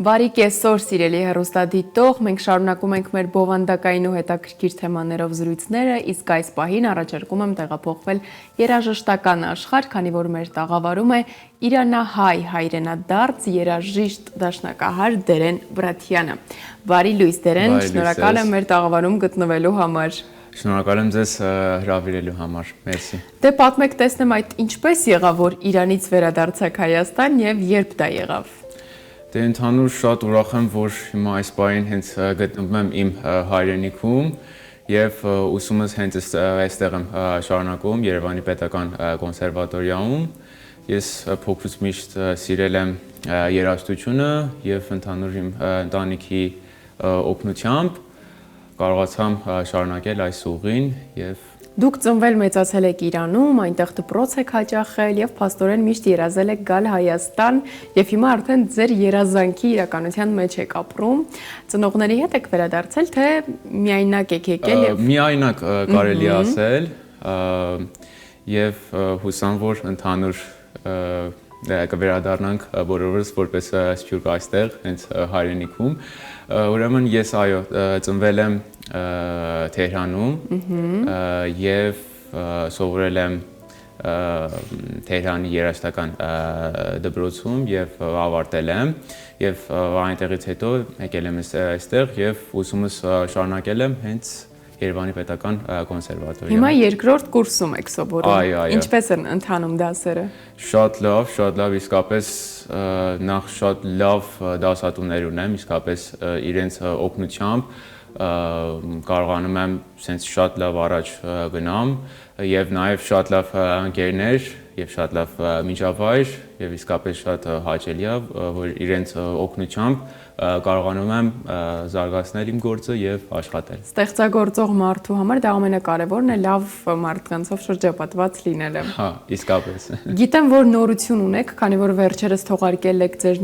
Բարի կեսօր, սիրելի հեռուստադիտող, մենք շարունակում ենք մեր բովանդակային ու հետաքրքիր թեմաներով զրույցները, իսկ այս պահին առաջարկում եմ տեղափոխվել երաժշտական աշխարհ, քանի որ մեր տաղավարում է իրանահայ հայրենադարձ երաժիշտ դաշնակահար Դերեն Բրաթյանը։ Բարի լույս Դերեն, շնորհակալ եմ մեր տաղավարում գտնվելու համար։ Շնորհակալ եմ ձեզ հրավիրելու համար, մերսի։ Դե պատմեք, տեսնեմ այդ ինչպես եղավ, որ Իրանից վերադարձաք Հայաստան եւ երբ դա եղավ։ Դե ընդհանուր շատ ուրախ եմ, որ հիմա այս պահին հենց գտնվում եմ իմ հայրենիքում եւ ուսումս հենց այստեղ եմ շարունակում Երևանի Պետական կոնսերվատորիայում։ Ես փոքրուց միշտ սիրել եմ երաժշտությունը եւ ընդհանուր իմ ընտանիքի օգնությամբ կարողացամ շարունակել այս ուղին եւ Դուք ծնվել մեծացել եք Իրանում, այնտեղ դպրոց եք հաճախել եւ փաստորեն միշտ երազել եք գալ Հայաստան եւ հիմա արդեն ձեր երազանքի իրականության մեջ եք ապրում։ Ծնողների հետ եք վերադարձել, թե միայնակ եք եկել եւ միայնակ կարելի ասել եւ հուսամ որ ընդհանուր կվերադառնանք բոլորս որպես սփյուռք այստեղ հենց հայրենիքում ուրեմն ես այո ծնվել եմ Թեհրանում եւ սովորել եմ Թեհրանի երաժշտական դպրոցում եւ ավարտել եմ եւ այնտեղից հետո եկել եմ այստեղ եւ ուսումս շարունակել եմ հենց Երևանի Պետական կոնսերվատորիայում։ Հիմա երկրորդ կուրսում եք սովորում։ Այո։ Ինչպես են ընթանում դասերը։ Շատ լավ, իսկապես նախ շատ լավ դասատուներ ունեմ, իսկապես իրենց օգնությամբ կարողանում եմ sense շատ լավ առաջ գնամ եւ նաեւ շատ լավ ընկերներ եւ շատ լավ միջավայր եւ իսկապես շատ հաճելի է որ իրենց օգնությամբ կարողանում եմ զարգացնել իմ գործը եւ աշխատել։ Ստեղծագործող մարդու համար դա ամենակարևորն է լավ մարդկանցով շրջապատված լինելը։ Հա, իսկապես։ Գիտեմ, որ նորություն ունեք, քանի որ վերջերս թողարկել եք ձեր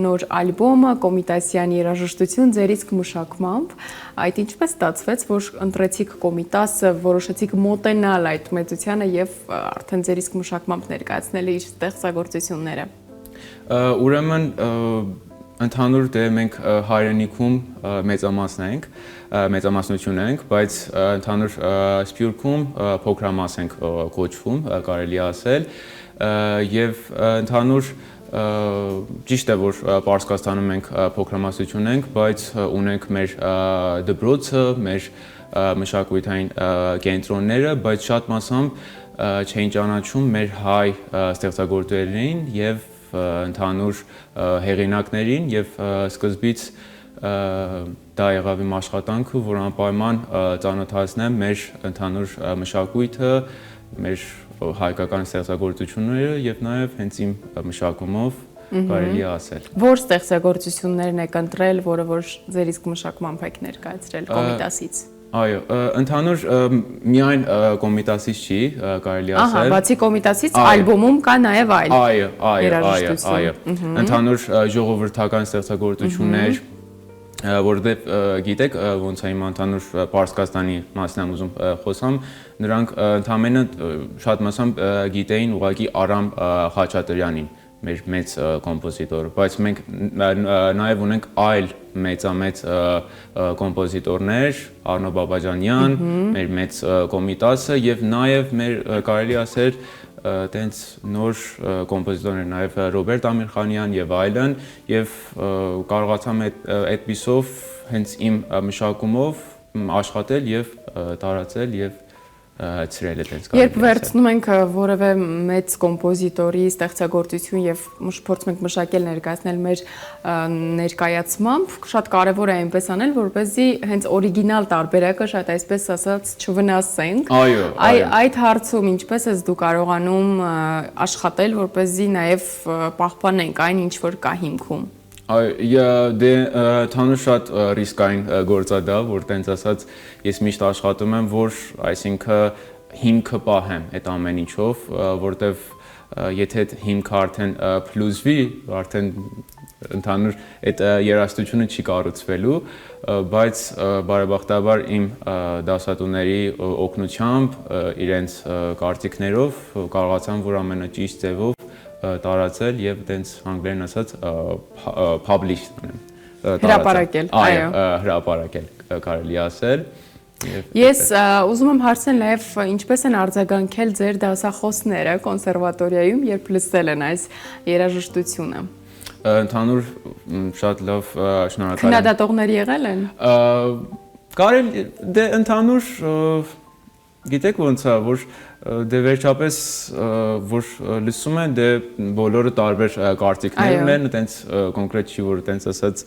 նոր ալբոմը Կոմիտասյան երաժշտություն ձեր իսկ մշակմամբ։ Այդ ինչպես ստացվեց, որ ընտրեցիք Կոմիտասը, որոշեցիք մոտենալ այդ մեծությանը եւ արդեն ձեր իսկ մշակմամբ ներկայացնել իր ստեղծագործությունները։ Ուրեմն ընդհանուր դե մենք հայրենիքում մեծամասնություն ենք, բայց ընդհանուր սփյուռքում փոքրամաս ենք կոչվում, կարելի ասել, եւ ընդհանուր ճիշտ է որ Պարսկաստանում մենք փոքրամասնություն ենք, բայց ունենք մեր դպրոցը, մեր մշակութային կենտրոնները, բայց շատ մասամբ չէին ճանաչում մեր հայ ստեղծագործողներին եւ ընդհանուր հեղինակներին եւ սկզբից դա եղավ իմ աշխատանքը, որ անպայման ծանոթացնեմ մեր ընդհանուր մշակույթը, մեր հայկական ստեղծագործությունները եւ նաեւ հենց իմ մշակումով կարելի ասել։ Որ ստեղծագործություններն եք ընտրել, որը որ ձեր իսկ մշակմամբ եք ներկայացրել Կոմիտասից։ Այո, ընդհանուր միայն Կոմիտասից չի, կարելի ասել։ Ահա, բացի Կոմիտասից ալբոմում կա նաև այլ։ Այո։ Ընդհանուր ժողովրդական ստեղծագործություններ, որովհետև գիտեք, ոնց է իմ ընդհանուր Պարսկաստանի մասն եմ ուզում խոսամ, նրանք ընդամենը շատ մասամբ գիտեին ուղղակի Արամ Խաչատրյանին, մեր մեծ կոմպոզիտոր, բայց մենք նաև ունենք այլ մեծամեծ կոմպոզիտորներ, Արնո Բաբաջանյան, մեր մեծ Կոմիտասը եւ նաև մեր կարելի ասել տենց նոր կոմպոզիտորներ նաև Ռոբերտ Ամիրխանյան եւ այլն եւ կարողացամ այդպիսով հենց իմ մշակումով աշխատել եւ տարածել եւ ծրել է տենց կարելի։ Երբ վերցնում ենք որևէ մեծ կոմպոզիտորի ստեղծագործություն եւ փորձում ենք մշակել ներկայացնել մեր ներկայացմամբ, շատ կարեւոր է այնպես անել, որպեսզի հենց օրիգինալ տարբերակը շատ այսպես ասած չվնասենք։ Այդ հարցում ինչպես ես դու կարողանում աշխատել, որպեսզի նաեւ պահպանենք այն, ինչ որ կա հիմքում։ Դե թանուր շատ ռիսկային գործ է դա, որ տենց ասած ես միշտ աշխատում եմ, որ այսինքն հիմքը պահեմ այդ ամեն ինչով, որտեվ եթե այդ հիմքը արդեն փլուզվի, արդեն ընդհանուր այդ երաժշտությունը չի կառուցվելու, բայց բարեբախտաբար իմ դասատուների օգնությամբ, իրենց կարծիքներով կարողացան որ ամենաճիշտ ձևով տարածել եւ այտենց անգլերեն ասած publish հրապարակել, այո, հրապարակել կարելի ասել։ Ես ուզում եմ հարցնել նաև ինչպես են արձագանքել ձեր դասախոսները կոնսերվատորիայում, երբ լսել են այս երաժշտությունը։ Ընդհանուր շատ լավ շնորհակալ եմ։ Քննադատողներ եղել են։ Կարելի դե ընդհանուր գիտեք ոնց է, որ դե վերջապես որ լսում են, դե բոլորը տարբեր կարծիքներ ունեն, այտենց կոնկրետ չի որ այտենց ասած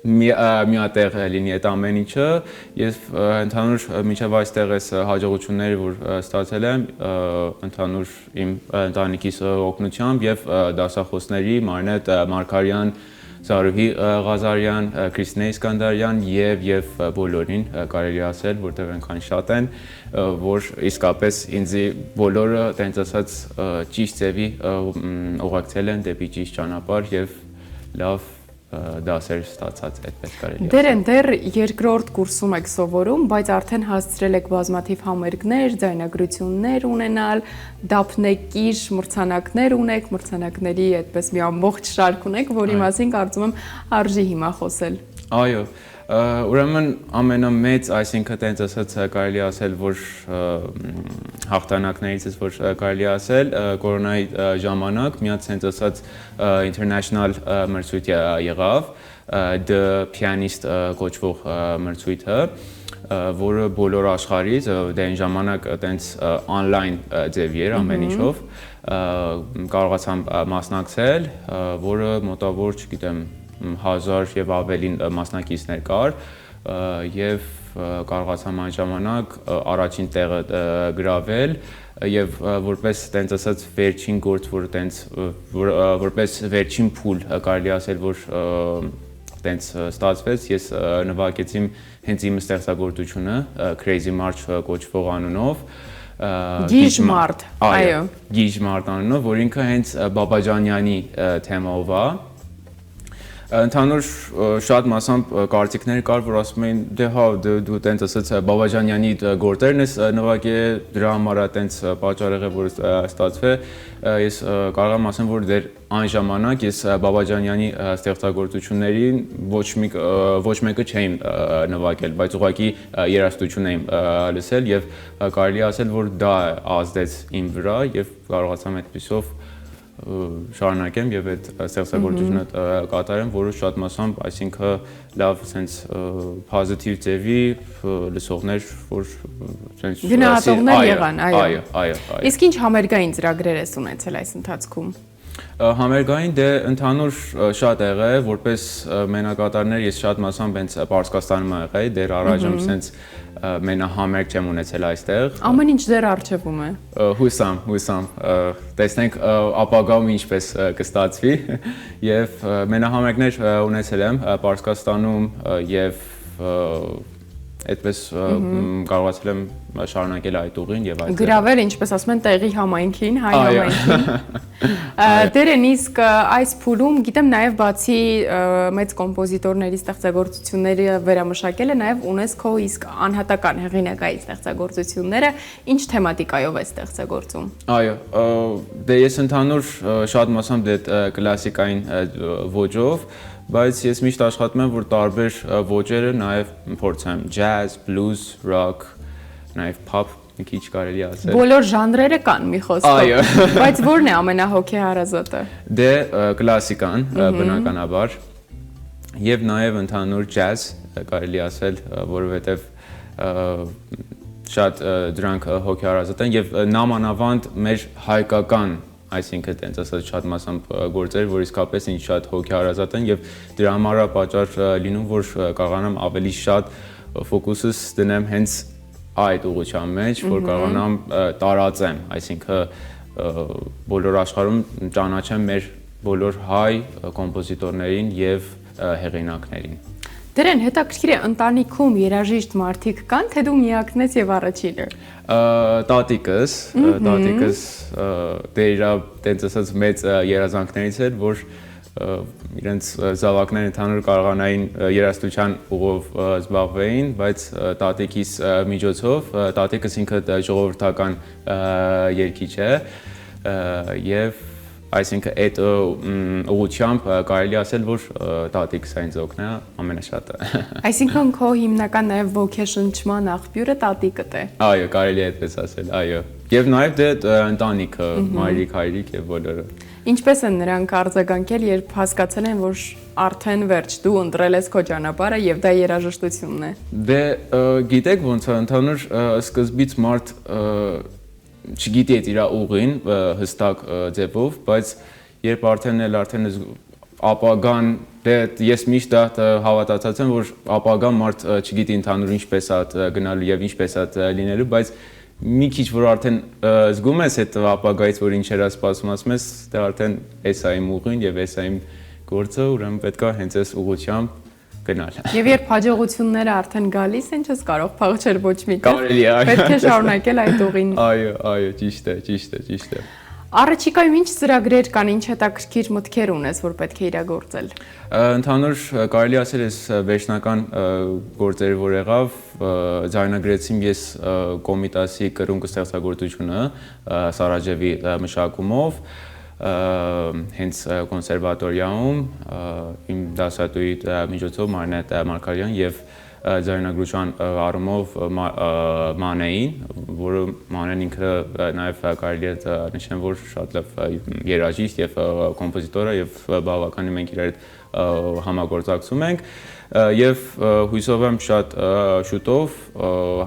միատեղ լինի այդ ամեն ինչը, ես ընդհանուր մինչև այստեղ այս հաջողությունները որ ստացել եմ ընդհանուր իմ ընտանիքիս օգնությամբ եւ դասախոսների Մարնետ Մարգարյան, Զարուհի Ղազարյան, Քրիստինե Իսկանդարյան եւ բոլորին կարելի ասել, որտեղ այնքան շատ են, որ իսկապես ինձ բոլորը տենց ասած ճիշտ ձևի ուղղակցել են դեպի ճիշտ ճանապարհ եւ լավ դասեր ստացած այդպես կարելի ասել։ Դեռ երկրորդ կուրսում եք սովորում, բայց արդեն հասցրել եք բազմաթիվ համերգներ, ձայնագրություններ ունենալ, դափնեկիր մրցանակներ ունեք, մրցանակների այդպես մի ամբողջ շարք ունեք, որի մասին կարծում եմ արժի հիմա խոսել։ Այո, ուրեմն ամենամեծ, այսինքն տենց ասած կարելի ասել, որ հաղթանակներից ես որ կարելի ասել, կորոնայի ժամանակ միած տենց ասած international մրցույթ եղավ, The Pianist կոչվող մրցույթը, որը բոլոր աշխարհից դե այն ժամանակ տենց on-line ձևի էր ամեն ինչով կարողացամ մասնակցել, որը մոտավոր, չգիտեմ 1000 եւ ավելին մասնակիցներ կար եւ կարողացամ այն ժամանակ առաջին տեղը գրավել եւ որպես տենց ասած վերջին գործ որ տենց որպես վերջին փուլ կարելի ասել որ տենց ստացվեց ես նվագեցի հենց իմ ստեղծագործությունը Crazy March կոչվող անունով Գիժմարտ, այո, Գիժմարտ անունով, որ ինքը հենց Բաբաջանյանի թեմայով է Ընդհանուր շատ մասամբ կարծիքներ կար, որ ասում էին, դե հա, դու տենց ասած Բաբաջանյանի գործերն ես նվագել, դրա համար է տենց պատճառ եղել, որ ստացվե, ես կարող եմ ասեմ, որ դեռ այն ժամանակ ես Բաբաջանյանի ստեղծագործություններին ոչ մեկը չէին նվագել, բայց ուղղակի երաժշտություն էին լսել եւ կարելի ասել, որ դա ազդեց իմ վրա եւ կարողացամ այդպիսով շարունակեմ եւ այդ ստեղծագործությունը կատարեմ, որը շատ մասամբ, այսինքն լավ sense positive ձևի լսողներ, որ sense գնահատողներ եղան, այո։ Այո։ Իսկ ինչ համերգային ծրագրեր ես ունեցել այս ընթացքում։ Համերգային դե ընդհանուր շատ եղել, որպես մենակատարներ ես շատ մասամբ հենց Պարսկաստանում եղել, դեռ առայժմ sense մենահամերգ չեմ ունեցել այստեղ։ Ամեն ինչ դեռ արժևում է։ Հուսամ, տեսնենք ապագայում ինչպես կստացվի եւ մենահամերգներ ունեցել եմ Պարսկաստանում եւ այդպես կարողացել եմ շարունակել այդ ուղին եւ այդ գրավել, ինչպես ասում են, տեղի համայնքին, հայ համայնքին։ Դերեն իսկ այս փուլում գիտեմ նաև բացի մեծ կոմպոզիտորների ստեղծագործությունները վերամշակելը նաև ունես քո իսկ անհատական հեղինակային ստեղծագործությունները, ինչ թեմատիկայով ես ստեղծագործում։ Այո, դե ես ընդհանուր շատ մասամբ դե կլասիկային ոճով բայց ես միշտ աշխատում եմ, որ տարբեր ոճերը նաև փորձեմ jazz, blues, rock, նաև pop, մի քիչ կարելի ասել։ Բոլոր ժանրերը կան մի խոսքով։ Այո։ Բայց ո՞րն է ամենահոգեհարազատը։ Դե կլասիկան, բնականաբար, եւ նաև ընդհանուր jazz, կարելի ասել, որովհետեւ շատ դրանք հոգեհարազատ են եւ նամանավանդ մեր հայկական այսինքն տենց ասած շատ մասամբ գործեր, որ իսկապես ինչ շատ հոգեհարազատ են եւ դրա համար է պատճառ լինում, որ կարողանամ ավելի շատ ֆոկուսս դնեմ հենց այդ ուղղության մեջ, որ կարողանամ տարածեմ, այսինքն բոլոր աշխարհում ճանաչեմ մեր բոլոր հայ կոմպոզիտորներին եւ հեղինակներին։ Դերեն հետաքրքիր է ընտանիքում երաժիշտ մարդիկ կան, թե դու միակն ես եւ առաջինը։ Տատիկս դե իր տենց ասած մեծ երազանքներից էր, որ իրենց զավակները ընդհանուր կարողանային երաժշտության ուղով զբաղվեին, բայց տատիկիս միջոցով, տատիկս ինքը ժողովրդական երգիչ է, եւ այսինքն այդ ուղղությամբ կարելի ասել, որ տատիկս ինձ օգնա ամենաշատը։ Այսինքն քո հիմնական նաև ոգեշնչման աղբյուրը տատիկդ է։ Այո, կարելի է այդպես ասել, այո։ Եվ նաև դե ընտանիքը, մայրիկ, հայրիկ եւ բոլորը։ Ինչպես են նրանք արձագանքել, երբ հասկացել են, որ արդեն վերջ դու ընտրել ես քո ճանապարհը եւ դա երաժշտությունն է։ Դե գիտեք ոնց է ընդհանուր սկզբից մարդ չգիտի այդ իր ուղին հստակ ձևով, բայց երբ արդեն ապագան, դե ես միշտ դա հավատացած եմ, որ ապագան մարդ չգիտի ընդհանուր ինչպես է գնալու եւ ինչպես է լինելու, բայց մի քիչ որ արդեն զգում ես այդ ապագայից, որ ինչեր է սպասում, ասում ես, դա արդեն էս է իմ ուղին եւ էս է իմ գործը, ուրեմն պետքա հենց այս ուղղությամբ գնալ։ Եվ երբ հաջողությունները արդեն գալիս են, չես կարող փախչել ոչ մի տեղ։ Կարելի է, այո։ Պետք է շարունակել այդ ուղին։ Այո, ճիշտ է։ Առաջիկայում ինչ ծրագրեր կան, ինչ հետաքրքիր մտքեր ունես, որ պետք է իրագործել։ Ընդհանուր կարելի ասել ես վերջնական գործերը, որ եղավ, ձայնագրեցին ես Կոմիտասի կրունկ ստեղծագործությունը Սարաջևի մշակումով, հենց կոնսերվատորիայում իմ դասատուի միջոցով Մարինե Մարգարյան եւ ձայնագրության առումով Մանեին, որը Մանեն ինքը նաև կարելի է նշեմ, որ շատ լավ երաժիշտ եւ կոմպոզիտոր է եւ բավականին մենք իրար հետ համագործակցում ենք եւ հույսով եմ շատ շուտով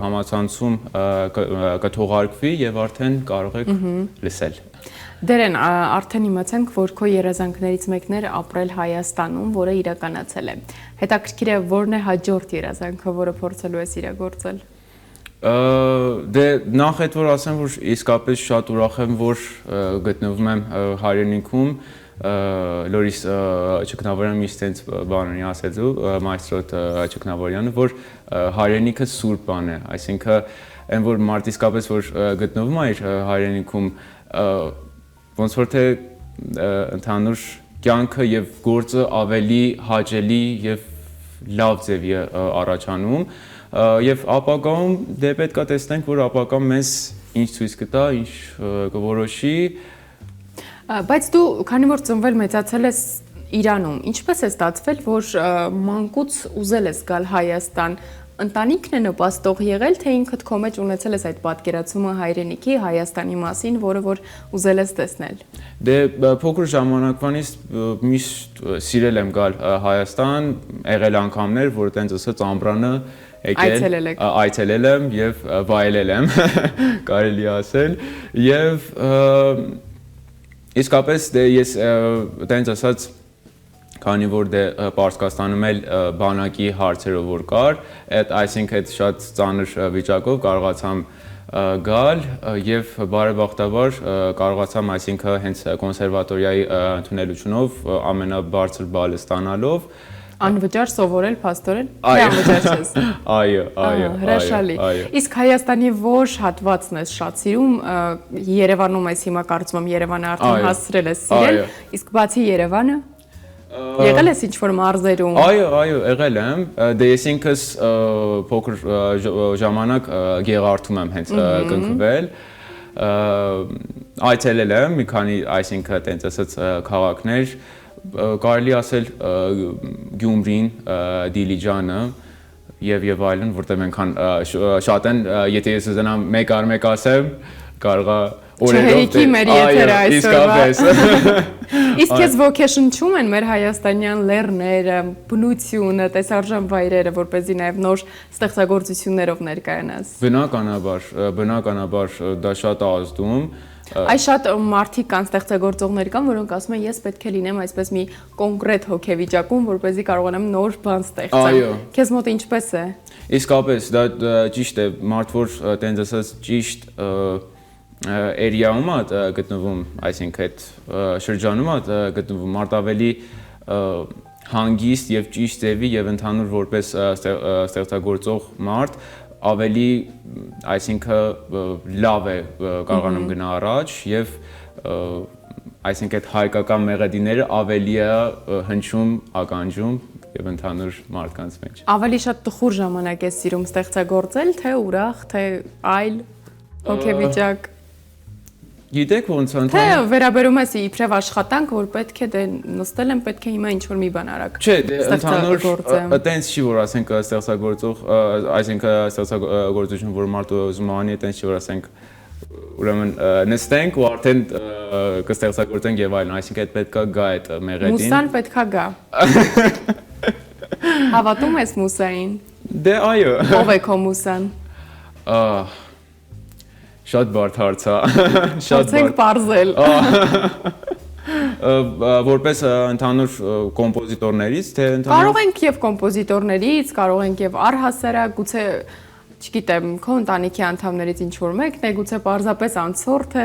համացանցում կթողարկվի եւ արդեն կարող եք լսել։ Դերեն, արդեն իմացանք, որ քո երազանքներից մեկն էր ապրել Հայաստանում, որը իրականացել է։ Հետաքրքիր է, որն է հաջորդ երազանքը, որը փորձելու ես իրագործել։ Դե նախ այդ որ ասեմ, որ իսկապես շատ ուրախ եմ, որ գտնվում եմ հայրենիքում, Լորիս Չկնավորյանը միշտ այնց բան ասեց ու մայստրոտ Չկնավորյանը, որ հայրենիքը սուրբ բան է, այսինքն այն որ մարդ իսկապես որ գտնվում է իր հայրենիքում, ոնց որ թե ընդհանուր կյանքը եւ գործը ավելի հաճելի եւ լավ ձևի առաջանում եւ ապագայում դե պետքա տեսնենք, որ ապագան մեզ ինչ ցույց կտա, ինչ կորոշի։ Բայց դու, քանի որ ծնվել մեծացել ես Իրանում, ինչպես է ստացվել, որ մանկուց ուզել ես գալ Հայաստան, ընտանիքն է նպաստող եղել, թե ինքդ քո մեջ ունեցել ես այդ պատկերացումը հայրենիքի, Հայաստանի մասին, որը որ ուզել ես տեսնել։ Դե փոքր ժամանակվանից միշտ սիրել եմ գալ Հայաստան, եղել անգամներ, որ տենց ասած ամբրանը այցելել եմ եւ վայելել եմ, կարելի ասել, եւ իսկապես դե ես տենց ասած քանի որ դե Պարսկաստանում էլ բանակի հարցերով որ կար, այդ այսինքն այդ շատ ծանր վիճակով կարողացամ գալ եւ բարեբախտաբար կարողացամ այսինքն հենց կոնսերվատորիայի ընդունելությունով ամենաբարձր բալը ստանալով անվճար սովորել փաստորեն, թե անվճար չես։ Այո, հրաշալի։ Իսկ Հայաստանի որ հատվածն ես շատ սիրում, Երևանում ես հիմա կարծում եմ Երևանը արդեն հասցրել ես սիրել, իսկ բացի Երևանը եղել ես ինչ-որ մարզերում։ Այո, եղել եմ, դե ես ինքս փոքր ժամանակ Գեղարդում եմ հենց կնքվել, այցելել եմ մի քանի, այսինքն տենց ասած քաղաքներ, կարելի ասել Գյումրին, Դիլիջանը եւ այլն, որտեղ այնքան շատ են, եթե ես ուզենամ մեկ առ մեկ ասեմ, կարողա Չհերիքի մեր եթերը այսօրվա։ Իսկ ես ոգեշնչում են մեր հայաստանյան լեռները, բնությունը, տեսարժան վայրերը, որպեսզի նաև նոր ստեղծագործություններով ներկայանաս։ Բնականաբար դա շատ է ազդում։ Այս շատ մարդիկ կան, ստեղծագործողներ կան, որոնք ասում են ես պետք է լինեմ այսպես մի կոնկրետ հոգեվիճակում, որպեսզի կարողանամ նոր բան ստեղծել։ Քեզ մոտ ինչպես է։ Իսկապես դա ճիշտ է, մարդ որ տենց ասած ճիշտ էրիայում է գտնվում, այսինքն այդ շրջանում է գտնվում, մարդ ավելի հանգիստ եւ ճիշտ ձևի եւ ընդհանուր որպես ստեղծագործող մարդ ավելի, այսինքն լավ է կարողանում գնա առաջ եւ այսինքն այդ հայկական մեղեդիները ավելի է հնչում, ականջում եւ ընդհանուր մարդկանց մեջ։ Ավելի շատ տխուր ժամանակ ես սիրում ստեղծագործել, թե ուրախ, թե այլ հոգեվիճակ։ Գիտեք ոնց Թե վերաբերում ես իբրև աշխատանք, որ պետք է դե նստել եմ, պետք է հիմա ինչ-որ մի բան արագ։ Չէ, ընդհանուր այտենց չի, որ ասենք ստեղծագործող, այսինքն ստեղծագործություն, որ մարդը ուզում է անի, այտենց չի, որ ասենք ուրեմն նստենք ու արդեն կստեղծագործենք եւ այլն, այսինքն այդ պետքա գա այդ մեղեդին։ Մուսան պետքա գա։ Հավատում ես մուսային։ Դե այո։ Ո՞վ է քո մուսան։ Շատ բարդ հարց է։ Փորձենք բարձել։ Որպես ընդհանուր կոմպոզիտորներից, թե ընդհանուր Կարող ենք եւ կոմպոզիտորներից, կարող ենք եւ առհասարակ, գուցե, չգիտեմ, քո ընտանիքի անդամներից ինչ որ մեկն է, գուցե պարզապես անցորդ է,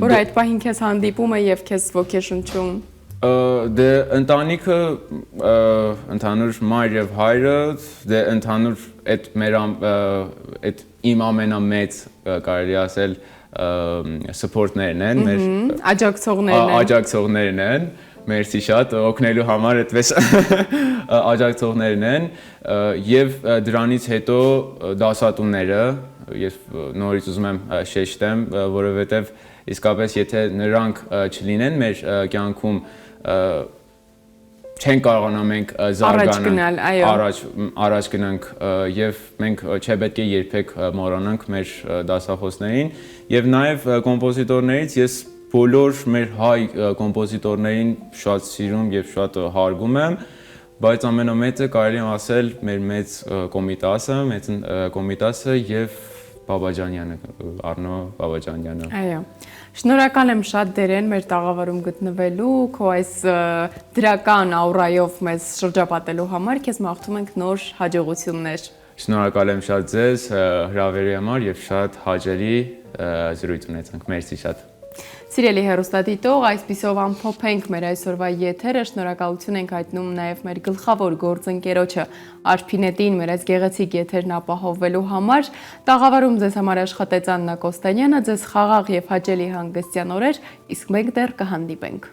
որ այդ պահին քեզ հանդիպում է եւ քեզ ոգեշնչում։ Դե ընտանիքը ընդհանուր մայր եւ հայրը, դե ընդհանուր այդ մեր այդ իմ ամենամեծ կարելի ասել սփորտներն են, մեր աջակցողներն են, մերսի շատ օգնելու համար այդպես աջակցողներն են եւ դրանից հետո դասատուները, ես նորից ուզում եմ շեշտեմ, որովհետեւ իսկապես եթե նրանք չլինեն մեր կյանքում չեն կարողանա մենք զարգանալ, առաջ գնանք եւ մենք չպետք է երբեք մոռանանք մեր դասախոսներին եւ նաեւ կոմպոզիտորներից ես բոլոր մեր հայ կոմպոզիտորներին շատ սիրում եւ շատ հարգում եմ, բայց ամենամեծը կարելի է ասել մեր մեծ կոմիտասը եւ Բաբաջանյանը, Արնո Բաբաջանյանը։ Այո։ Շնորհակալ եմ շատ դերեն մեր տաղավարում գտնվելու, քո այս դրական աուրայով մեզ շրջապատելու համար, քեզ մաղթում ենք նոր հաջողություններ։ Շնորհակալ եմ շատ ձեզ հրավերի համար եւ շատ հաճելի զրույց ունեցանք։ Մերսի շատ։ Սիրելի հեռուստադիտող, այսպիսով ամփոփենք մեր այսօրվա եթերը, շնորհակալություն ենք հայտնում նաև մեր գլխավոր գործընկերոջը Արփինետին մեր այս գեղեցիկ եթերն ապահովելու համար։ Տաղավարում ձեզ համար աշխատեց Աննա Կոստանյանը, ձեզ խաղաղ եւ հաճելի հանգստյան օրեր, իսկ մենք դեռ կհանդիպենք։